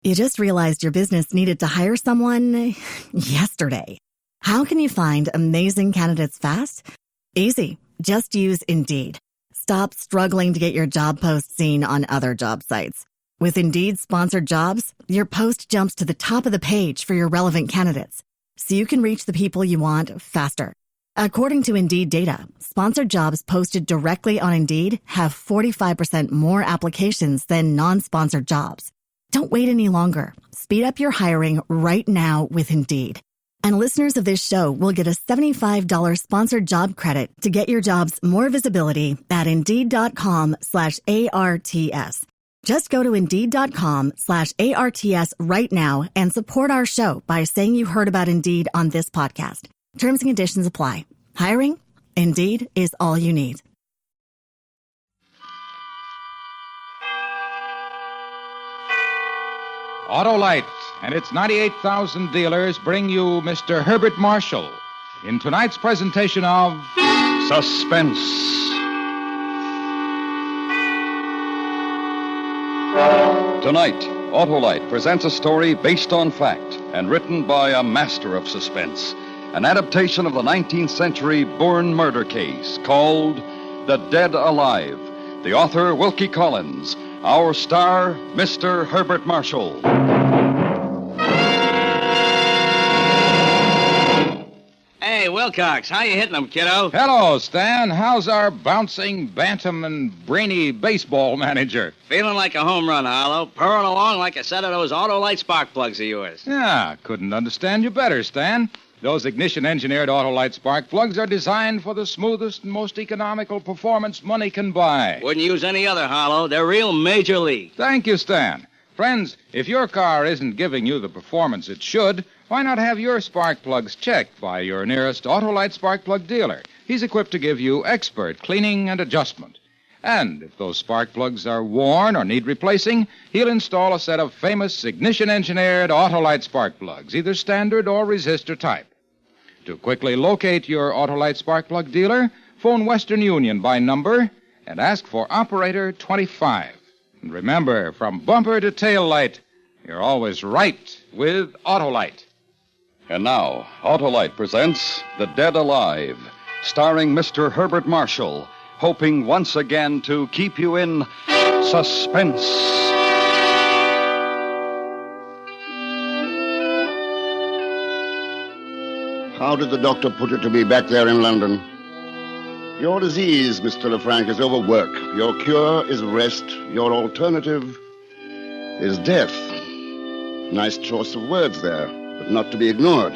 You just realized your business needed to hire someone yesterday. How can you find amazing candidates fast? Easy. Just use Indeed. Stop struggling to get your job post seen on other job sites. With Indeed sponsored jobs, your post jumps to the top of the page for your relevant candidates, so you can reach the people you want faster. According to Indeed data, sponsored jobs posted directly on Indeed have 45% more applications than non-sponsored jobs. Don't wait any longer. Speed up your hiring right now with Indeed. And listeners of this show will get a $75 sponsored job credit to get your jobs more visibility at Indeed.com/ARTS. Just go to Indeed.com/ARTS right now and support our show by saying you heard about Indeed on this podcast. Terms and conditions apply. Hiring? Indeed is all you need. Autolite and its 98,000 dealers bring you Mr. Herbert Marshall in tonight's presentation of Suspense. Tonight, Autolite presents a story based on fact and written by a master of suspense. An adaptation of the 19th century Bourne murder case called The Dead Alive. The author, Wilkie Collins. Our star, Mr. Herbert Marshall. Hey, Wilcox, how you hitting them, kiddo? Hello, Stan. How's our bouncing, bantam, and brainy baseball manager? Feeling like a home run, Harlow. Purring along like a set of those Autolite spark plugs of yours. Yeah, couldn't understand you better, Stan. Those ignition-engineered Autolite spark plugs are designed for the smoothest and most economical performance money can buy. Wouldn't use any other, Harlow. They're real major league. Thank you, Stan. Friends, if your car isn't giving you the performance it should, why not have your spark plugs checked by your nearest Autolite spark plug dealer? He's equipped to give you expert cleaning and adjustment. And if those spark plugs are worn or need replacing, he'll install a set of famous ignition-engineered Autolite spark plugs, either standard or resistor type. To quickly locate your Autolite spark plug dealer, phone Western Union by number and ask for Operator 25. And remember, from bumper to tail light, you're always right with Autolite. And now, Autolite presents The Dead Alive, starring Mr. Herbert Marshall, hoping once again to keep you in suspense. How did the doctor put it to me back there in London? Your disease, Mr. Lefranc, is overwork. Your cure is rest. Your alternative is death. Nice choice of words there, but not to be ignored.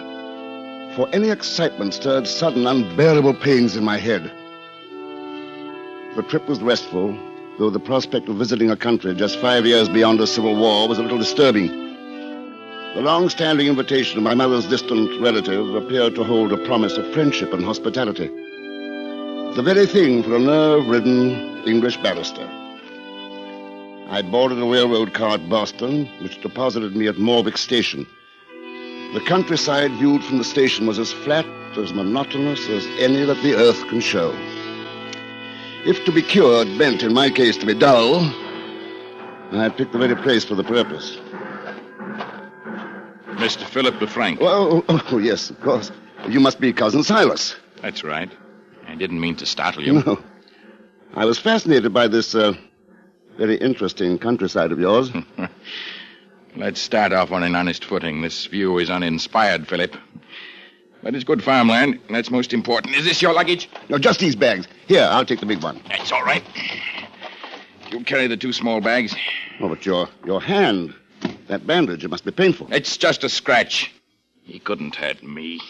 For any excitement stirred sudden, unbearable pains in my head. The trip was restful, though the prospect of visiting a country just 5 years beyond a civil war was a little disturbing. The long-standing invitation of my mother's distant relative appeared to hold a promise of friendship and hospitality. The very thing for a nerve-ridden English barrister. I boarded a railroad car at Boston, which deposited me at Morvick Station. The countryside viewed from the station was as flat, as monotonous as any that the earth can show. If to be cured meant, in my case, to be dull, I picked the very place for the purpose. Mr. Philip Lefranc. Oh, yes, of course. You must be Cousin Silas. That's right. I didn't mean to startle you. No. I was fascinated by this, very interesting countryside of yours. Let's start off on an honest footing. This view is uninspired, Philip. But it's good farmland. That's most important. Is this your luggage? No, just these bags. Here, I'll take the big one. That's all right. You carry the two small bags. Oh, but your hand, that bandage, it must be painful. It's just a scratch. He couldn't hurt me.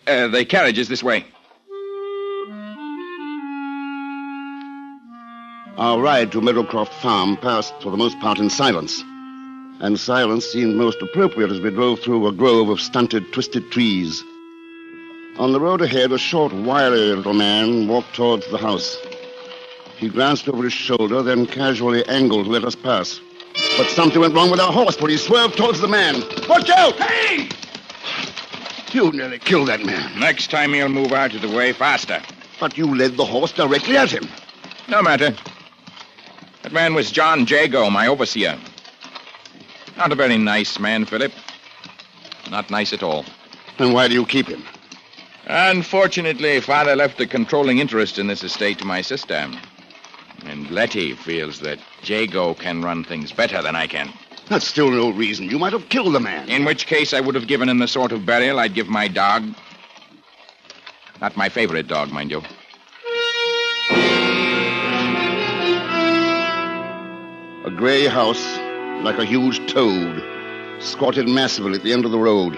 The carriage is this way. Our ride to Meadowcroft Farm passed, for the most part, in silence. And silence seemed most appropriate as we drove through a grove of stunted, twisted trees. On the road ahead, a short, wiry little man walked towards the house. He glanced over his shoulder, then casually angled to let us pass. But something went wrong with our horse, for he swerved towards the man. Watch out! Hey! You nearly killed that man. Next time he'll move out of the way faster. But you led the horse directly at him. No matter. That man was John Jago, my overseer. Not a very nice man, Philip. Not nice at all. Then why do you keep him? Unfortunately, Father left a controlling interest in this estate to my sister. And Letty feels that Jago can run things better than I can. That's still no reason. You might have killed the man. In which case, I would have given him the sort of burial I'd give my dog. Not my favorite dog, mind you. A gray house, like a huge toad, squatted massively at the end of the road.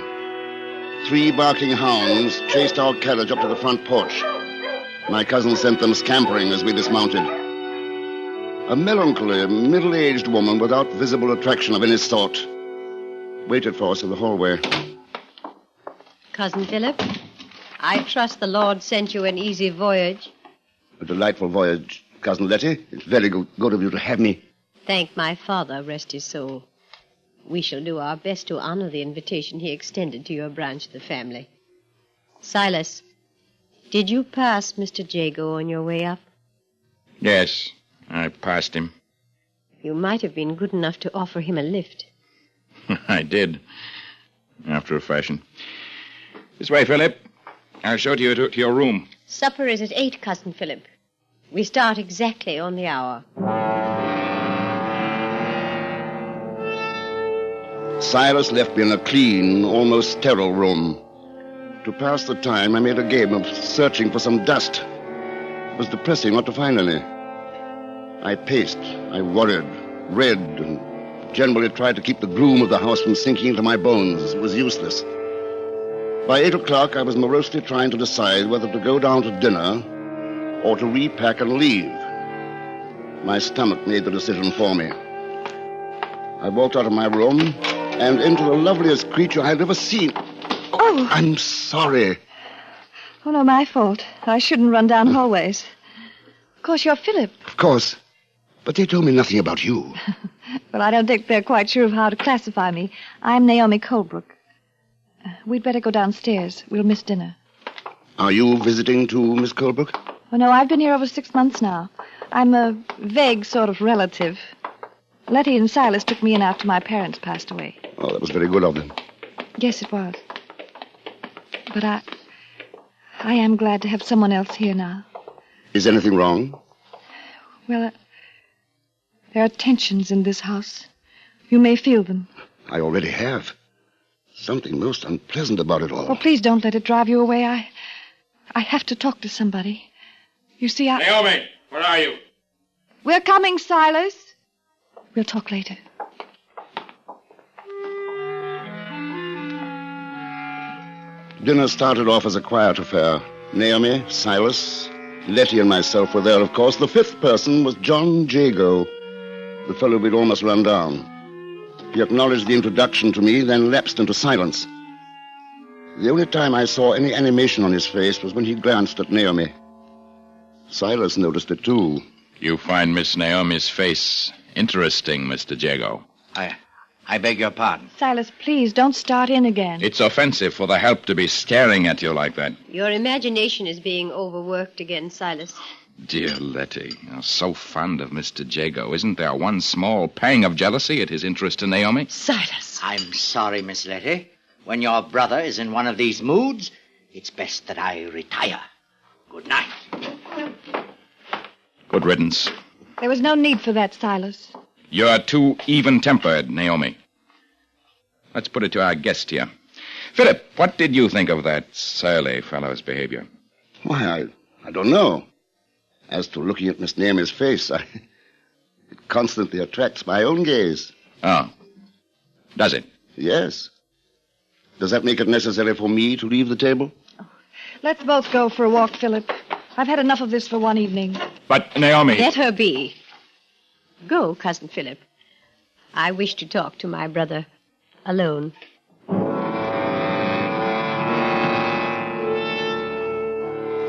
3 barking hounds chased our carriage up to the front porch. My cousin sent them scampering as we dismounted. A melancholy, middle-aged woman without visible attraction of any sort waited for us in the hallway. Cousin Philip, I trust the Lord sent you an easy voyage. A delightful voyage, Cousin Letty. It's very good of you to have me. Thank my father, rest his soul. We shall do our best to honor the invitation he extended to your branch of the family. Silas, did you pass Mr. Jago on your way up? Yes, I passed him. You might have been good enough to offer him a lift. I did, after a fashion. This way, Philip. I'll show you to your room. Supper is at 8, Cousin Philip. We start exactly on the hour. Silas left me in a clean, almost sterile room. To pass the time, I made a game of searching for some dust. It was depressing not to find any. I paced, I worried, read, and generally tried to keep the gloom of the house from sinking into my bones. It was useless. By 8 o'clock, I was morosely trying to decide whether to go down to dinner or to repack and leave. My stomach made the decision for me. I walked out of my room and into the loveliest creature I'd ever seen. Oh. I'm sorry. Oh, no, my fault. I shouldn't run down hallways. Of course, you're Philip. Of course. But they told me nothing about you. Well, I don't think they're quite sure of how to classify me. I'm Naomi Colebrook. We'd better go downstairs. We'll miss dinner. Are you visiting too, Miss Colebrook? Oh, no, I've been here over 6 months now. I'm a vague sort of relative. Letty and Silas took me in after my parents passed away. Oh, that was very good of them. Yes, it was. But I am glad to have someone else here now. Is anything wrong? Well, there are tensions in this house. You may feel them. I already have. Something most unpleasant about it all. Oh, please don't let it drive you away. I have to talk to somebody. You see, Naomi, where are you? We're coming, Silas. We'll talk later. Dinner started off as a quiet affair. Naomi, Silas, Letty, and myself were there, of course. The 5th person was John Jago, the fellow we'd almost run down. He acknowledged the introduction to me, then lapsed into silence. The only time I saw any animation on his face was when he glanced at Naomi. Silas noticed it, too. You find Miss Naomi's face interesting, Mr. Jago. I beg your pardon. Silas, please, don't start in again. It's offensive for the help to be staring at you like that. Your imagination is being overworked again, Silas. Dear Letty, you're so fond of Mr. Jago. Isn't there one small pang of jealousy at his interest in Naomi? Silas. I'm sorry, Miss Letty. When your brother is in one of these moods, it's best that I retire. Good night. Good riddance. There was no need for that, Silas. You're too even-tempered, Naomi. Let's put it to our guest here. Philip, what did you think of that surly fellow's behavior? Why, I don't know. As to looking at Miss Naomi's face, it constantly attracts my own gaze. Oh. Does it? Yes. Does that make it necessary for me to leave the table? Let's both go for a walk, Philip. I've had enough of this for one evening. But, Naomi... Let her be. Go, Cousin Philip. I wish to talk to my brother alone.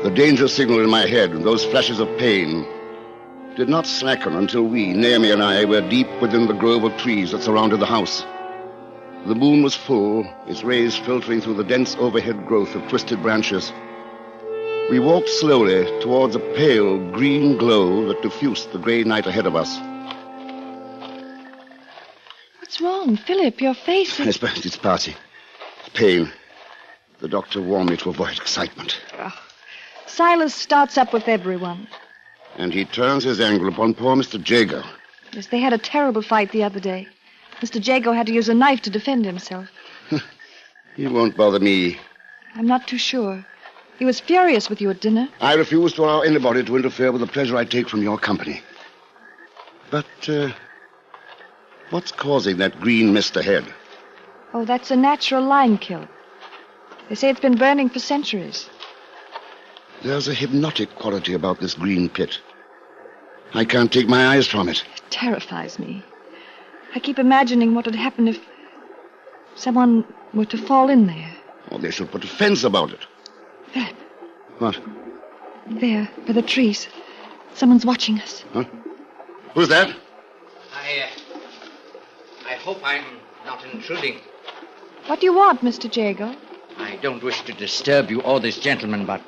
The danger signal in my head and those flashes of pain did not slacken until we, Naomi and I, were deep within the grove of trees that surrounded the house. The moon was full, its rays filtering through the dense overhead growth of twisted branches. We walked slowly towards a pale green glow that diffused the gray night ahead of us. What's wrong? Philip, your face is... It's passing. Pain. The doctor warned me to avoid excitement. Silas starts up with everyone. And he turns his anger upon poor Mr. Jago. Yes, they had a terrible fight the other day. Mr. Jago had to use a knife to defend himself. He won't bother me. I'm not too sure. He was furious with you at dinner. I refuse to allow anybody to interfere with the pleasure I take from your company. But, what's causing that green mist ahead? Oh, that's a natural lime kiln. They say it's been burning for centuries. There's a hypnotic quality about this green pit. I can't take my eyes from it. It terrifies me. I keep imagining what would happen if someone were to fall in there. Oh, they should put a fence about it. Philip. What? There, by the trees. Someone's watching us. Huh? Who's that? I hope I'm not intruding. What do you want, Mr. Jago? I don't wish to disturb you or this gentleman, but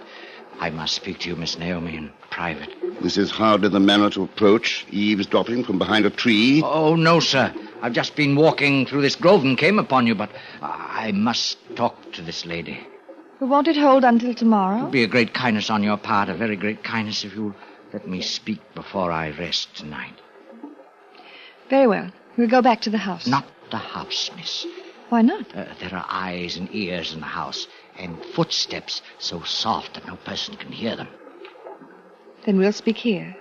I must speak to you, Miss Naomi, in private. This is hardly the manner to approach, eavesdropping from behind a tree. Oh, no, sir. I've just been walking through this grove and came upon you, but I must talk to this lady. We won't it hold until tomorrow? It would be a great kindness on your part, a very great kindness if you'll let me speak before I rest tonight. Very well. We'll go back to the house. Not the house, miss. Why not? There are eyes and ears in the house, and footsteps so soft that no person can hear them. Then we'll speak here,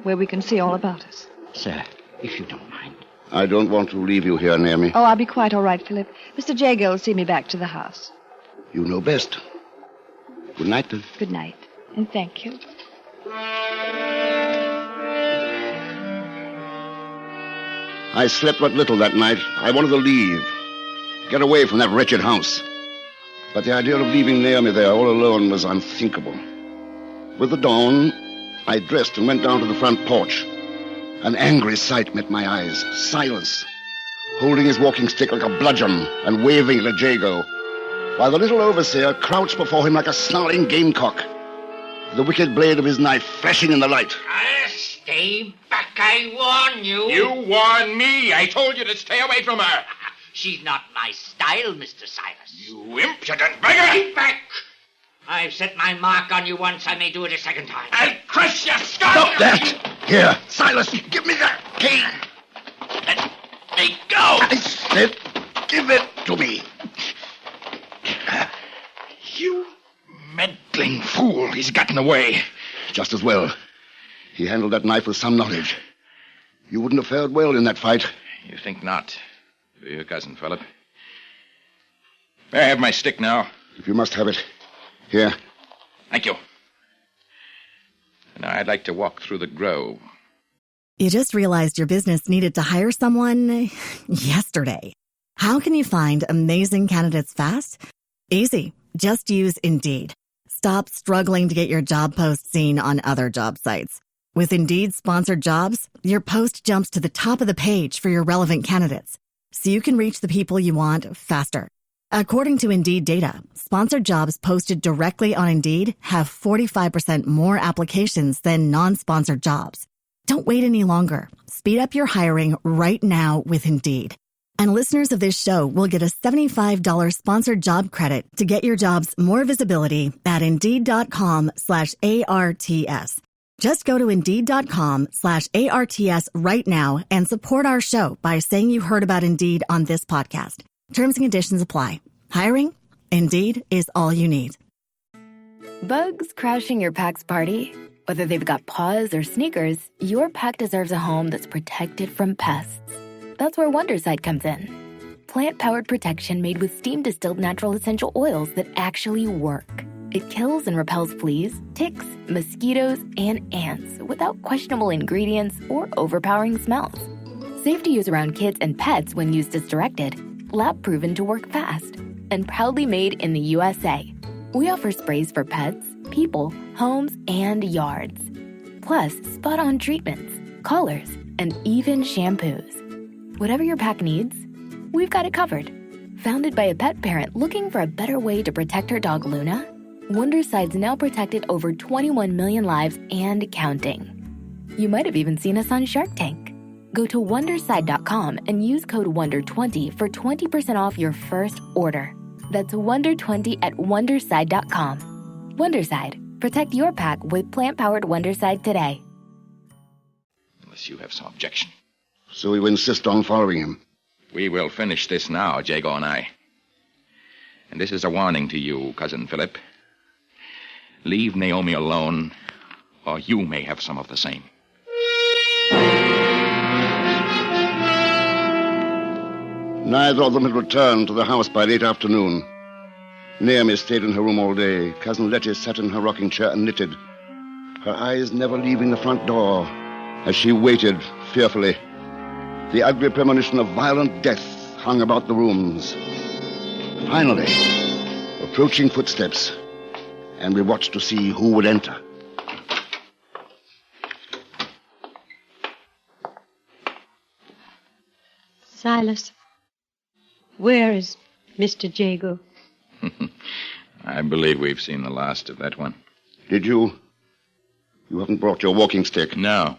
where we can see all about us. Sir, if you don't mind. I don't want to leave you here, Naomi. Oh, I'll be quite all right, Philip. Mr. Jago will see me back to the house. You know best. Good night, then. Good night, and thank you. I slept but little that night. I wanted to leave. Get away from that wretched house. But the idea of leaving Naomi there all alone was unthinkable. With the dawn, I dressed and went down to the front porch. An angry sight met my eyes. Silas, holding his walking stick like a bludgeon and waving it at Jago, while the little overseer crouched before him like a snarling gamecock, the wicked blade of his knife flashing in the light. Stay back, I warn you. You warn me. I told you to stay away from her. She's not my style, Mr. Silas. You impudent beggar! Keep back! I've set my mark on you once. I may do it a second time. I'll crush your skull! Stop that! Here, Silas, give me that cane. Let me go! I said, give it to me. You meddling fool. He's gotten away. Just as well. He handled that knife with some knowledge. You wouldn't have fared well in that fight. You think not? You're your cousin, Philip. May I have my stick now? If you must have it. Here. Thank you. Now I'd like to walk through the grove. You just realized your business needed to hire someone yesterday. How can you find amazing candidates fast? Easy. Just use Indeed. Stop struggling to get your job post seen on other job sites. With Indeed sponsored jobs, your post jumps to the top of the page for your relevant candidates, so you can reach the people you want faster. According to Indeed data, sponsored jobs posted directly on Indeed have 45% more applications than non-sponsored jobs. Don't wait any longer. Speed up your hiring right now with Indeed. And listeners of this show will get a $75 sponsored job credit to get your jobs more visibility at Indeed.com/ARTS. Just go to Indeed.com/ARTS right now and support our show by saying you heard about Indeed on this podcast. Terms and conditions apply. Hiring? Indeed is all you need. Bugs crashing your pack's party? Whether they've got paws or sneakers, your pack deserves a home that's protected from pests. That's where Wondercide comes in. Plant-powered protection made with steam-distilled natural essential oils that actually work. It kills and repels fleas, ticks, mosquitoes, and ants without questionable ingredients or overpowering smells. Safe to use around kids and pets when used as directed. Lab-proven to work fast. And proudly made in the USA. We offer sprays for pets, people, homes, and yards. Plus, spot-on treatments, collars, and even shampoos. Whatever your pack needs, we've got it covered. Founded by a pet parent looking for a better way to protect her dog Luna, Wondercide's now protected over 21 million lives and counting. You might have even seen us on Shark Tank. Go to Wonderside.com and use code WONDER20 for 20% off your first order. That's WONDER20 at Wonderside.com. Wonderside. Protect your pack with plant-powered Wonderside today. Unless you have some objection. So you insist on following him? We will finish this now, Jago and I. And this is a warning to you, Cousin Philip. Leave Naomi alone, or you may have some of the same. Neither of them had returned to the house by late afternoon. Naomi stayed in her room all day. Cousin Letty sat in her rocking chair and knitted, her eyes never leaving the front door as she waited fearfully. The ugly premonition of violent death hung about the rooms. Finally, approaching footsteps, and we watched to see who would enter. Silas, where is Mr. Jago? I believe we've seen the last of that one. Did you? You haven't brought your walking stick? No.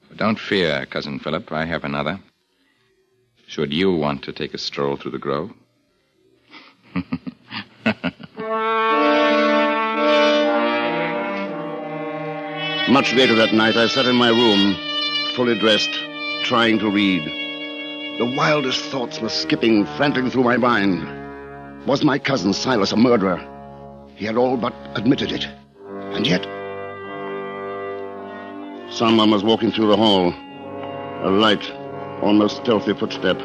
But don't fear, Cousin Philip. I have another. Should you want to take a stroll through the grove? Much later that night, I sat in my room, fully dressed, trying to read. The wildest thoughts were skipping frantically through my mind. Was my cousin Silas a murderer? He had all but admitted it. And yet, someone was walking through the hall. A light, almost stealthy footstep.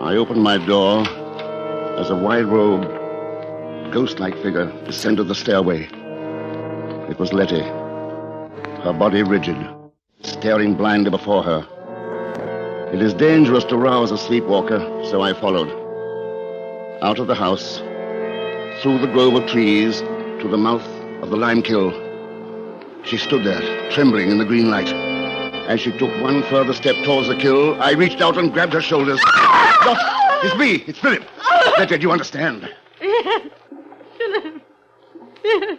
I opened my door as a wide-robed, ghost-like figure descended the stairway. It was Letty, her body rigid, staring blindly before her. It is dangerous to rouse a sleepwalker, so I followed. Out of the house, through the grove of trees, to the mouth of the lime kiln. She stood there, trembling in the green light. As she took one further step towards the kiln, I reached out and grabbed her shoulders. Look, it's me, it's Philip. Letty, do you understand? Yes, Philip. Yes.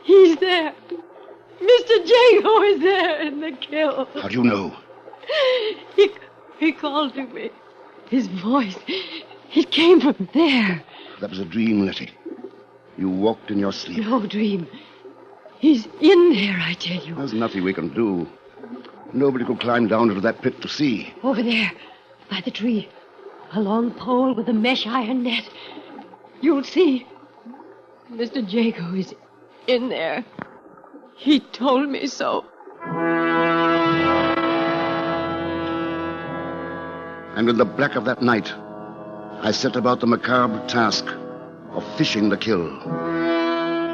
He's there. Mr. Jago is there in the kiln. How do you know? He called to me. His voice, it came from there. That was a dream, Letty. You walked in your sleep. No dream. He's in there, I tell you. There's nothing we can do. Nobody could climb down into that pit to see. Over there, by the tree. A long pole with a mesh iron net. You'll see. Mr. Jago is in there. He told me so. And in the black of that night, I set about the macabre task of fishing the kill.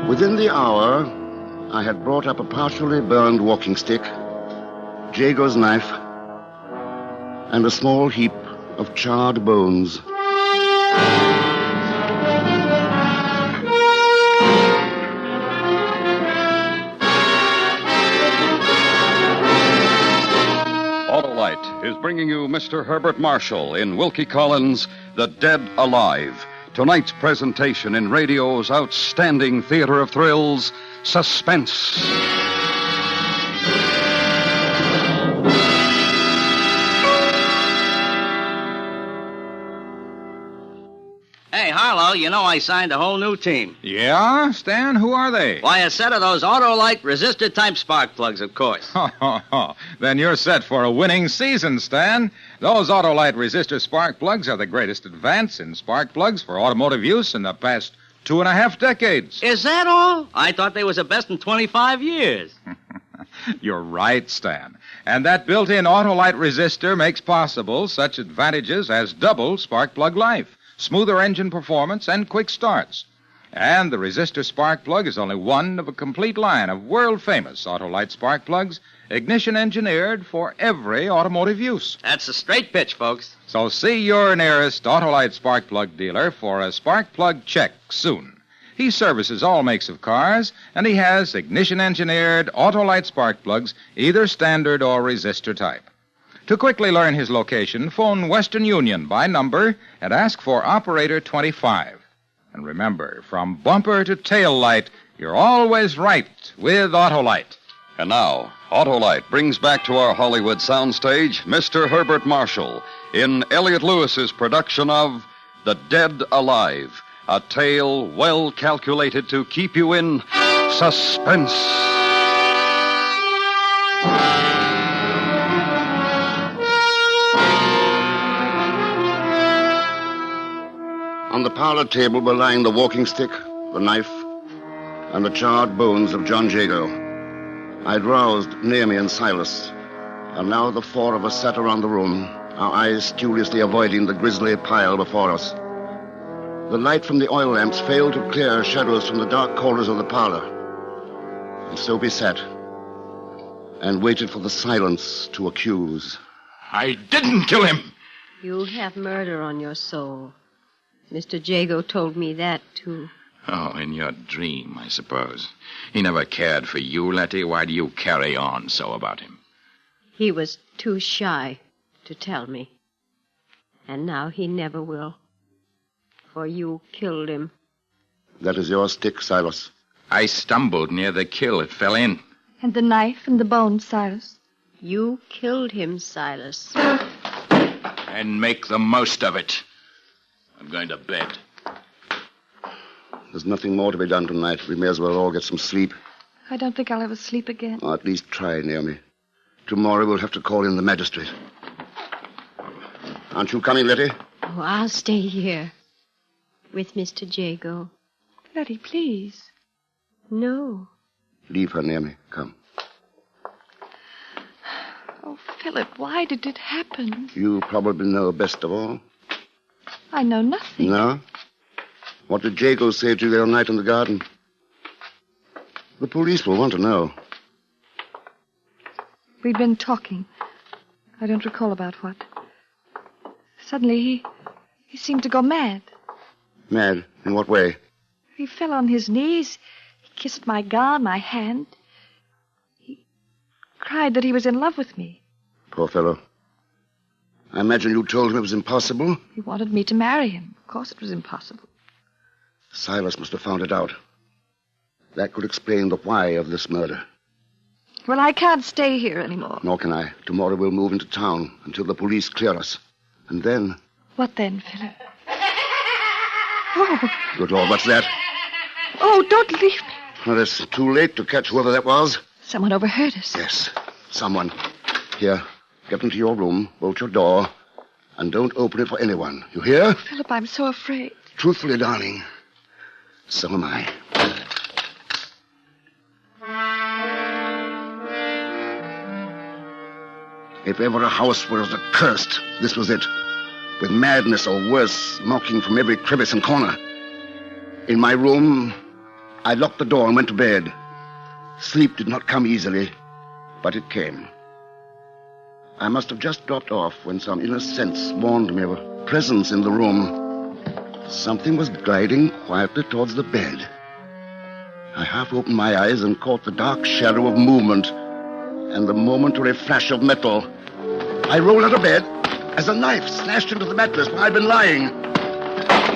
Within the hour, I had brought up a partially burned walking stick, Jago's knife, and a small heap of charred bones. Autolite is bringing you Mr. Herbert Marshall in Wilkie Collins' The Dead Alive. Tonight's presentation in radio's outstanding theater of thrills, Suspense. Hey, Harlow, you know I signed a whole new team. Yeah? Stan, who are they? Why, a set of those Autolite resistor-type spark plugs, of course. Then you're set for a winning season, Stan. Those Autolite resistor spark plugs are the greatest advance in spark plugs for automotive use in the past 2.5 decades. Is that all? I thought they was the best in 25 years. You're right, Stan. And that built-in Autolite resistor makes possible such advantages as double spark plug life, smoother engine performance, and quick starts. And the resistor spark plug is only one of a complete line of world-famous Autolite spark plugs, ignition-engineered for every automotive use. That's a straight pitch, folks. So see your nearest Autolite spark plug dealer for a spark plug check soon. He services all makes of cars, and he has ignition-engineered Autolite spark plugs, either standard or resistor type. To quickly learn his location, phone Western Union by number and ask for Operator 25. And remember, from bumper to tail light, you're always right with Autolite. And now, Autolite brings back to our Hollywood soundstage Mr. Herbert Marshall in Elliot Lewis's production of The Dead Alive, a tale well calculated to keep you in suspense. On the parlor table were lying the walking stick, the knife, and the charred bones of John Jago. I'd roused Naomi and Silas, and now the four of us sat around the room, our eyes studiously avoiding the grisly pile before us. The light from the oil lamps failed to clear shadows from the dark corners of the parlor. And so we sat and waited for the silence to accuse. I didn't kill him. You have murder on your soul. Mr. Jago told me that, too. Oh, in your dream, I suppose. He never cared for you, Letty. Why do you carry on so about him? He was too shy to tell me. And now he never will. For you killed him. That is your stick, Silas. I stumbled near the kill. It fell in. And the knife and the bones, Silas. You killed him, Silas. And make the most of it. I'm going to bed. There's nothing more to be done tonight. We may as well all get some sleep. I don't think I'll ever sleep again. Or at least try, Naomi. Tomorrow we'll have to call in the magistrate. Aren't you coming, Letty? Oh, I'll stay here. With Mr. Jago. Letty, please. No. Leave her, Naomi. Come. Oh, Philip, why did it happen? You probably know best of all. I know nothing. No? What did Jago say to you the other night in the garden? The police will want to know. We'd been talking. I don't recall about what. Suddenly, he seemed to go mad. Mad? In what way? He fell on his knees. He kissed my gown, my hand. He cried that he was in love with me. Poor fellow. I imagine you told him it was impossible? He wanted me to marry him. Of course it was impossible. Silas must have found it out. That could explain the why of this murder. Well, I can't stay here anymore. Nor can I. Tomorrow we'll move into town until the police clear us. And then... What then, Philip? Oh. Good Lord, what's that? Oh, don't leave me. Well, it's too late to catch whoever that was. Someone overheard us. Yes, someone. Here, get into your room, bolt your door, and don't open it for anyone. You hear? Philip, I'm so afraid. Truthfully, darling, so am I. If ever a house was accursed, this was it. With madness or worse, mocking from every crevice and corner. In my room, I locked the door and went to bed. Sleep did not come easily, but it came. I must have just dropped off when some inner sense warned me of a presence in the room. Something was gliding quietly towards the bed. I half opened my eyes and caught the dark shadow of movement and the momentary flash of metal. I rolled out of bed as a knife slashed into the mattress where I'd been lying.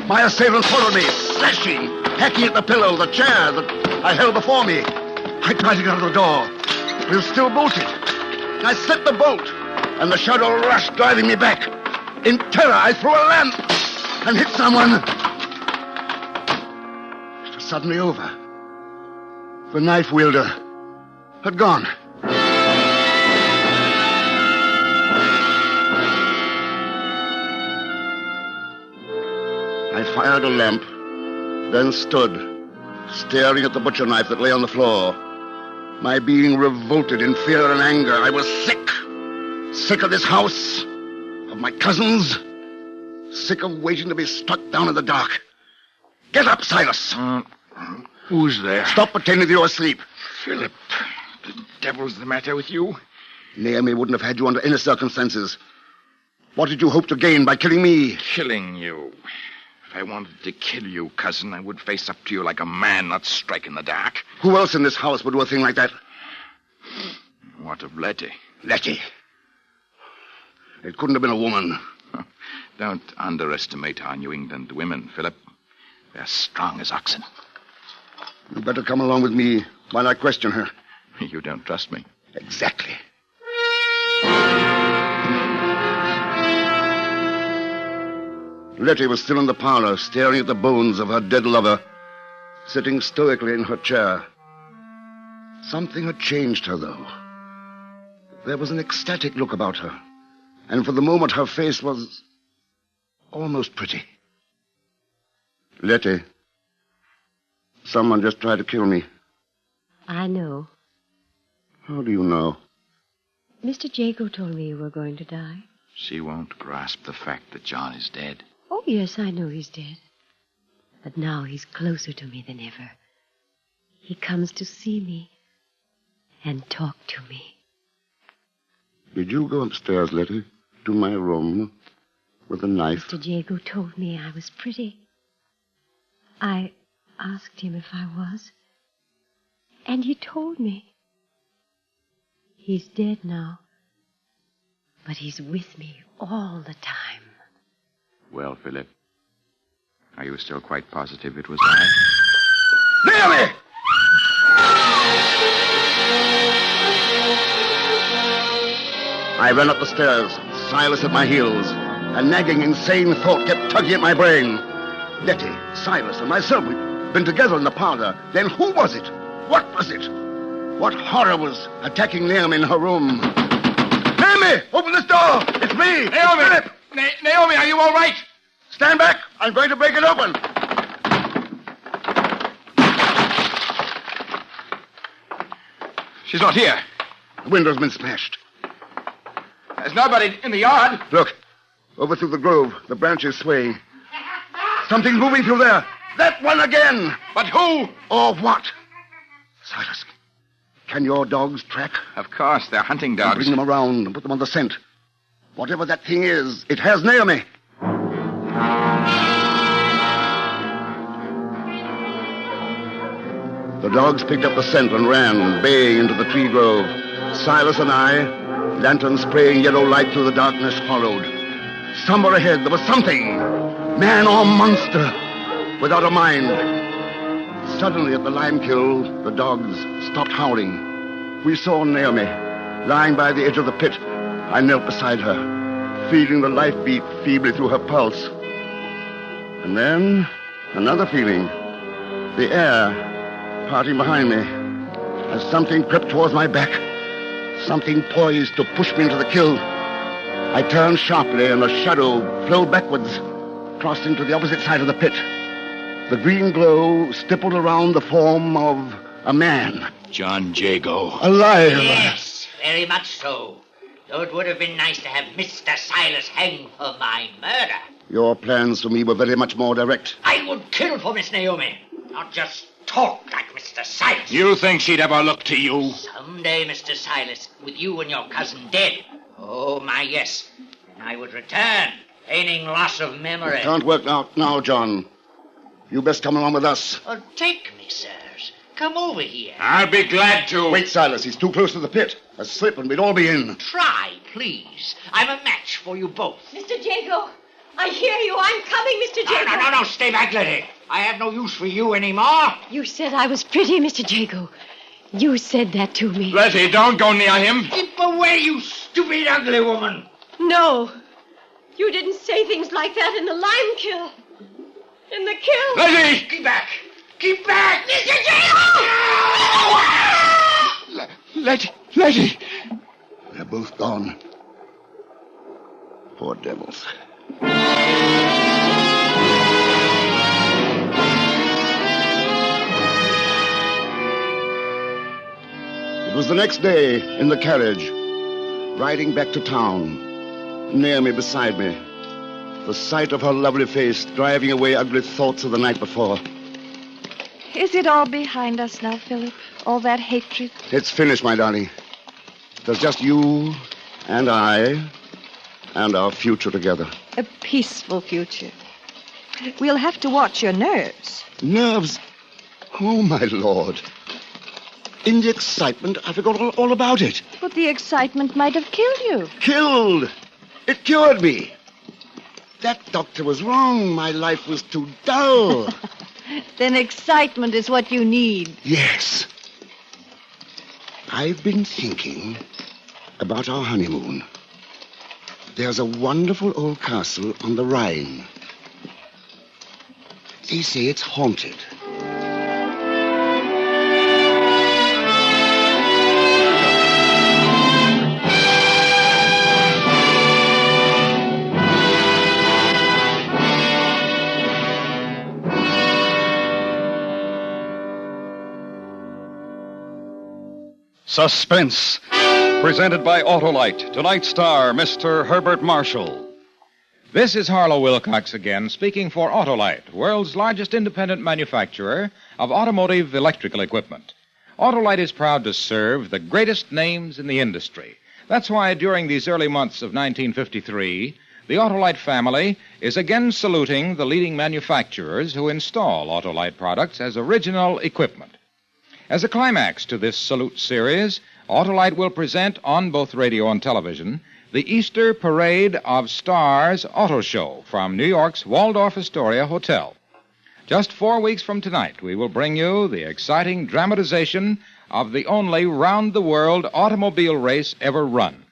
My assailant followed me, slashing, hacking at the pillow, the chair that I held before me. I tried to get out of the door. It was still bolted. I slit the bolt, and the shadow rushed, driving me back. In terror, I threw a lamp and hit someone. It was suddenly over. The knife wielder had gone. I fired a lamp, then stood, staring at the butcher knife that lay on the floor. My being revolted in fear and anger. I was sick. Sick of this house, of my cousins, sick of waiting to be struck down in the dark. Get up, Silas. Who's there? Stop pretending you're asleep. Philip, the devil's the matter with you? Naomi wouldn't have had you under any circumstances. What did you hope to gain by killing me? Killing you. If I wanted to kill you, cousin, I would face up to you like a man, not strike in the dark. Who else in this house would do a thing like that? What of Letty? Letty. It couldn't have been a woman. Don't underestimate our New England women, Philip. They're strong as oxen. You'd better come along with me while I question her. You don't trust me. Exactly. Letty was still in the parlor, staring at the bones of her dead lover, sitting stoically in her chair. Something had changed her, though. There was an ecstatic look about her, and for the moment her face was almost pretty. Letty, someone just tried to kill me. I know. How do you know? Mr. Jago told me you were going to die. She won't grasp the fact that John is dead. Oh, yes, I know he's dead. But now he's closer to me than ever. He comes to see me and talk to me. Did you go upstairs, Letty, to my room with a knife? Mr. Jago told me I was pretty. I asked him if I was, and he told me. He's dead now, but he's with me all the time. Well, Philip, are you still quite positive it was I? Naomi! I ran up the stairs, Silas at my heels. A nagging, insane thought kept tugging at my brain. Letty, Silas, and myself, we'd been together in the parlor. Then who was it? What was it? What horror was attacking Naomi in her room? Naomi! Open this door! It's me! Naomi! It's Philip! Naomi, are you all right? Stand back! I'm going to break it open! She's not here. The window's been smashed. There's nobody in the yard. Look, over through the grove, the branches swaying. Something's moving through there. That one again! But who? Or what? Silas, can your dogs track? Of course, they're hunting dogs. Bring them around and put them on the scent. Whatever that thing is, it has Naomi. The dogs picked up the scent and ran, baying into the tree grove. Silas and I, lanterns spraying yellow light through the darkness, followed. Somewhere ahead, there was something, man or monster, without a mind. Suddenly, at the lime kiln, the dogs stopped howling. We saw Naomi, lying by the edge of the pit. I knelt beside her, feeling the life beat feebly through her pulse. And then, another feeling. The air parting behind me, as something crept towards my back. Something poised to push me into the kiln. I turned sharply, and a shadow flowed backwards, crossing to the opposite side of the pit. The green glow stippled around the form of a man. John Jago. Alive. Yes, very much so. Though it would have been nice to have Mr. Silas hanged for my murder. Your plans for me were very much more direct. I would kill for Miss Naomi, not just talk like Mr. Silas. You think she'd ever look to you? Someday, Mr. Silas, with you and your cousin dead. Oh, my, yes. And I would return, feigning loss of memory. It can't work out now, John. You best come along with us. Oh, take me, sirs. Come over here. I'll be glad to. Wait, Silas. He's too close to the pit. A slip and we'd all be in. Try, please. I'm a match for you both. Mr. Jago, I hear you. I'm coming, Mr. Jago. No. Stay back, Letty. I have no use for you anymore. You said I was pretty, Mr. Jago. You said that to me. Letty, don't go near him. Keep away, you stupid, ugly woman. No. You didn't say things like that in the lime kiln. In the kiln. Letty! Keep back. Keep back. Mr. Jago! Letty! They're both gone. Poor devils. It was the next day, in the carriage, riding back to town. Naomi beside me. The sight of her lovely face driving away ugly thoughts of the night before. Is it all behind us now, Philip? All that hatred? It's finished, my darling. There's just you and I and our future together. A peaceful future. We'll have to watch your nerves. Nerves? Oh, my Lord. In the excitement, I forgot all about it. But the excitement might have killed you. Killed! It cured me. That doctor was wrong. My life was too dull. Then excitement is what you need. Yes. I've been thinking about our honeymoon. There's a wonderful old castle on the Rhine. They say it's haunted. Suspense, presented by Autolite. Tonight's star, Mr. Herbert Marshall. This is Harlow Wilcox again, speaking for Autolite, world's largest independent manufacturer of automotive electrical equipment. Autolite is proud to serve the greatest names in the industry. That's why during these early months of 1953, the Autolite family is again saluting the leading manufacturers who install Autolite products as original equipment. As a climax to this salute series, Autolite will present on both radio and television the Easter Parade of Stars Auto Show from New York's Waldorf Astoria Hotel. Just 4 weeks from tonight, we will bring you the exciting dramatization of the only round-the-world automobile race ever run.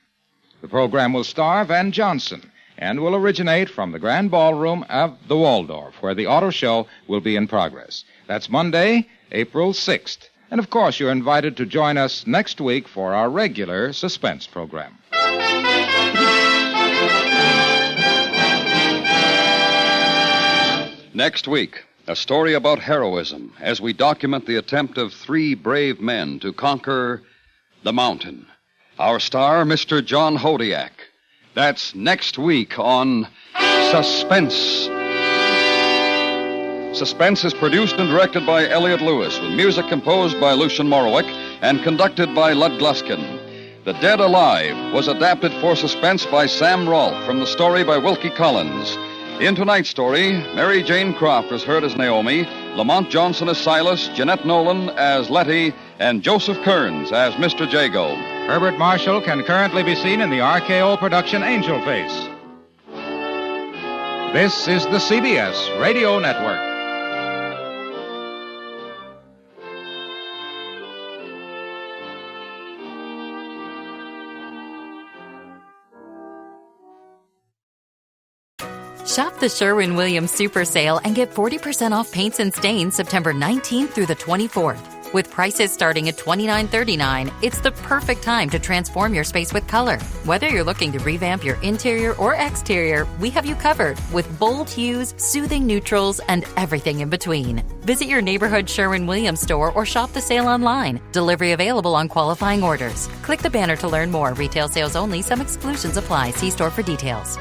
The program will star Van Johnson and will originate from the Grand Ballroom of the Waldorf, where the auto show will be in progress. That's Monday, April 6th. And, of course, you're invited to join us next week for our regular Suspense program. Next week, a story about heroism as we document the attempt of 3 brave men to conquer the mountain. Our star, Mr. John Hodiak. That's next week on Suspense. Suspense is produced and directed by Elliott Lewis, with music composed by Lucien Morawick and conducted by Lud Gluskin. The Dead Alive was adapted for Suspense by Sam Rolfe from the story by Wilkie Collins. In tonight's story, Mary Jane Croft is heard as Naomi, Lamont Johnson as Silas, Jeanette Nolan as Letty, and Joseph Kearns as Mr. Jago. Herbert Marshall can currently be seen in the RKO production Angel Face. This is the CBS Radio Network. Shop the Sherwin-Williams Super Sale and get 40% off paints and stains September 19th through the 24th. With prices starting at $29.39, it's the perfect time to transform your space with color. Whether you're looking to revamp your interior or exterior, we have you covered with bold hues, soothing neutrals, and everything in between. Visit your neighborhood Sherwin-Williams store or shop the sale online. Delivery available on qualifying orders. Click the banner to learn more. Retail sales only. Some exclusions apply. See store for details.